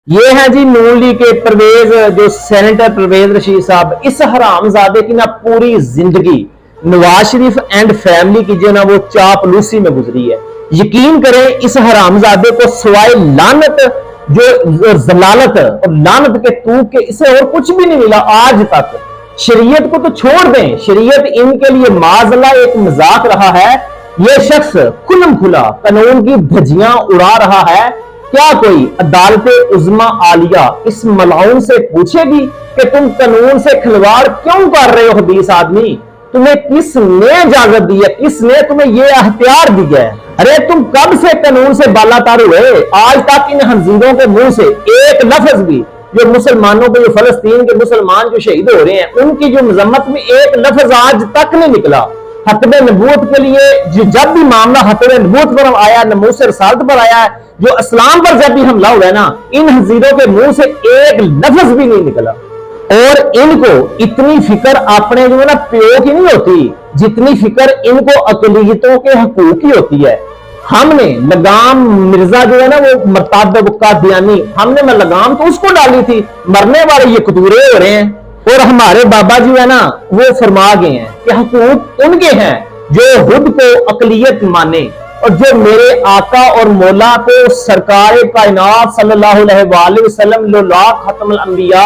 ये है जी नून लीग के परवेज जो सेनेटर परवेज रशीद साहब। इस हरामजादे की ना पूरी जिंदगी नवाज शरीफ एंड फैमिली की जो ना वो चापलूसी में गुजरी है। यकीन करें इस हरामजादे को सिवाय लानत जो जलालत और लानत के तूक के इसे और कुछ भी नहीं मिला आज तक। शरीयत को तो छोड़ दें, शरीयत इनके लिए माजला एक मजाक रहा है। यह शख्स खुल्म खुला कानून की धज्जियां उड़ा रहा है। क्या कोई अदालत उज़्मा आलिया इस मलाउन से पूछेगी कि तुम कानून से खिलवाड़ क्यों कर रहे हो? हदीस आदमी, तुम्हें किसने इजाजत दी है? किसने तुम्हें यह अख्तियार दिया है? अरे तुम कब से कानून से बालातर हुए? आज तक इन हंजीरों के मुंह से एक लफ्ज भी जो मुसलमानों के, जो फलस्तीन के मुसलमान जो शहीद हो रहे हैं उनकी जो मजम्मत में एक लफ्ज आज तक नहीं निकला। हतबे नबूवत के लिए जब भी मामला हतबे नबूवत पर आया, नमूस रिसालत पर आया, जो इस्लाम पर जब भी हमला हुआ है ना, इन हजीरों के मुंह से एक लफ्ज भी नहीं निकला। और इनको इतनी फिक्र अपने जो है ना प्यो की नहीं होती जितनी फिक्र इनको अकलियतों के हकूक की होती है। हमने लगाम मिर्जा जो है ना वो मरताब कादियानी, हमने लगाम तो उसको डाली थी, मरने वाले ये कतूरे हो रहे हैं। और हमारे बाबा जी है ना वो फरमा गए हैं कि हकूक उनके हैं जो खुद को अकलियत माने और जो मेरे आका और मौला को सरकार कायनात सल्लल्लाहु अलैहि वसल्लम खत्मुल अंबिया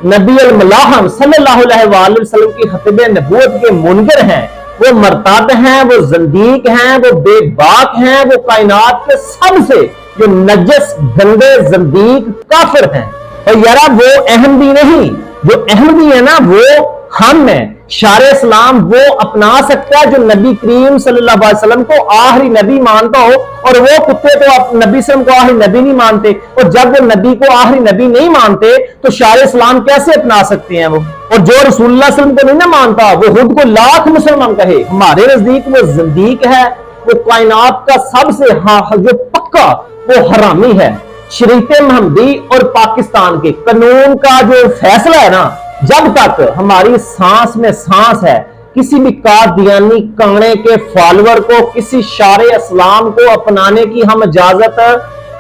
नबी अल मलाहम सल्लल्लाहु अलैहि वसल्लम की खतबे नबूवत के मुनकर हैं। वो मरताद हैं, वो जंदीक हैं, वो बेबाक हैं, वो कायनात के सबसे जो नजस गंदे जंदीक काफिर हैं। और यारा वो अहमदी नहीं, जो अहमदी है ना वो हम है। शारे इस्लाम वो अपना सकता है जो नबी करीम सल्लल्लाहु अलैहि वसल्लम को आखिरी नबी मानता हो, और वो कुत्ते तो नबी सल्लम को आखिरी नबी नहीं मानते। और जब वो नबी को आखिरी नबी नहीं मानते तो शारे इस्लाम कैसे अपना सकते हैं वो? और जो रसूलुल्लाह सल्लल्लाहु अलैहि वसल्लम को नहीं ना मानता वो खुद को लाख मुसलमान कहे, हमारे नजदीक वो ज़िंदीक है, वो कायनात का सबसे जो पक्का वो हरामी है। शरीयत महमदी और पाकिस्तान के कानून का जो फैसला है ना, जब तक हमारी सांस में सांस है किसी भी कादियानी कांणे के फॉलोअर को किसी शारे इस्लाम को अपनाने की हम इजाजत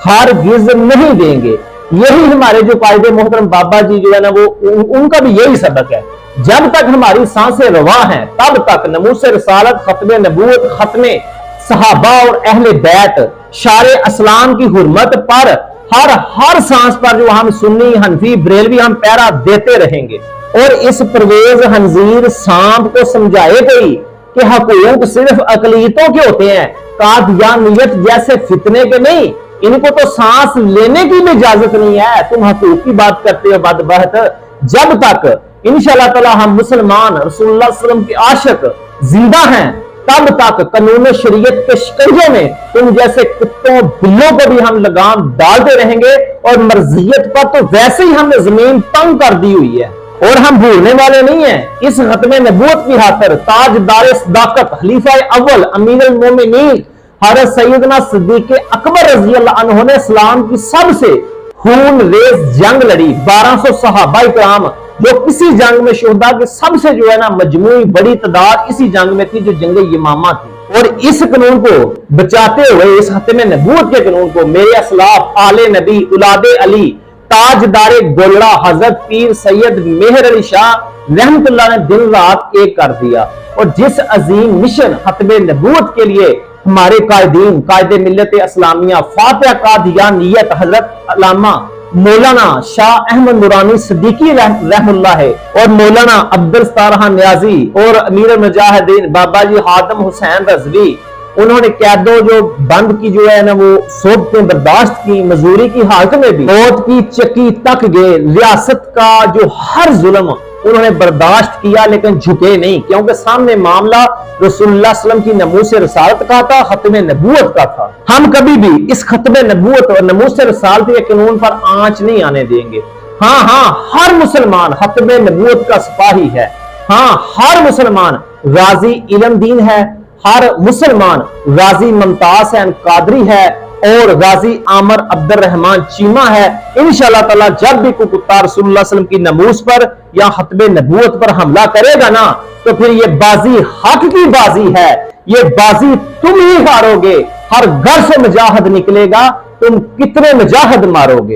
हरगिज़ नहीं देंगे। यही हमारे जो कायदे मोहतरम बाबा जी जो है ना वो उनका भी यही सबक है। जब तक हमारी सांसें रवा हैं तब तक नमूस रिसालत, खत्मे नबूवत, खत्मे सहाबा और अहले बैत, शारे इस्लाम की हुर्मत पर हर सांस पर जो हम सुन्नी हनफी बरेलवी हम पैरा देते रहेंगे। और इस परवेज हंजीर सांप को समझाए गई कि हकूक सिर्फ अकलीतों के होते हैं, कादियानियत जैसे फितने के नहीं। इनको तो सांस लेने की भी इजाजत नहीं है। तुम हकूक की बात करते हो बदबख्त। जब तक इंशाअल्लाह ताला हम मुसलमान रसूलुल्लाह सल्लल्लाहु अलैहि वसल्लम के आशिक जिंदा हैं तब तक कानून शरीयत के शिकंजे में तुम जैसे कुत्तों बिल्लों को भी हम लगाम डालते रहेंगे। और मर्जियत पर तो वैसे ही हमने जमीन तंग कर दी हुई है और हम भूलने वाले नहीं हैं। इस खत्मे नबूवत की खातिर ताजदार सदाकत खलीफा अव्वल अमीरुल मोमिनीन हज़रत सैयदना सिद्दीक़ अकबर रज़ी अल्लाह अन्हु ने इस्लाम की सबसे खून रेज जंग लड़ी। 1200 सहाबा इकराम जो किसी जंग में शोहदा के सबसे जो है ना मजमूई बड़ी तादाद इसी जंग में थी जो जंग यमामा थी। और इस कानून को बचाते हुए, इस खत्मे नबूवत के कानून को मेरे असलाफ आले नबी उलादे अली ताजदारे गोलड़ा हजरत पीर सैयद मेहर अली शाह रहमतुल्लाह ने दिन रात एक कर दिया। और जिस अजीम मिशन खत्मे नबूवत के लिए हमारे कायदीन कायदे मिल्लत इस्लामिया फातिहा कादियानियत हजरत अल्लामा मौलाना शाह अहमद नूरानी सिद्दीकी रहमुल्लाह है और मौलाना अब्दुल सत्तार नियाजी और अमीर मुजाहिदीन बाबा जी हातिम हुसैन रज़वी, उन्होंने कैदों जो बंद की जो है ना वो सोबतें बर्दाश्त की, मजदूरी की हालत में भी मौत की चक्की तक गए। रियासत का जो हर जुल्म उन्होंने बर्दाश्त किया लेकिन झुके नहीं, क्योंकि सामने मामला रसूलुल्लाह सल्लल्लाहु अलैहि वसल्लम की नमूस रिसालत का था, खत्मे नबूवत का था। हम कभी भी इस खत्मे नबूवत और नमूस रिसालत के कानून पर आंच नहीं आने देंगे। हाँ, हर मुसलमान खत्मे नबूवत का सिपाही है। हाँ, हर मुसलमान गाजी इल्म दीन है, हर मुसलमान गाजी मुमताज हुसैन कादरी है और गाजी आमर अब्दुल रहमान चीमा है। इंशाअल्लाह ताला जब भी कोई कुत्ता रसूलुल्लाह सल्लल्लाहु अलैहि वसल्लम की नमूस पर या खत्मे नबूवत पर हमला करेगा ना तो फिर ये बाजी हक की बाजी है, ये बाजी तुम ही हारोगे। हर घर से मुजाहिद निकलेगा, तुम कितने मुजाहिद मारोगे।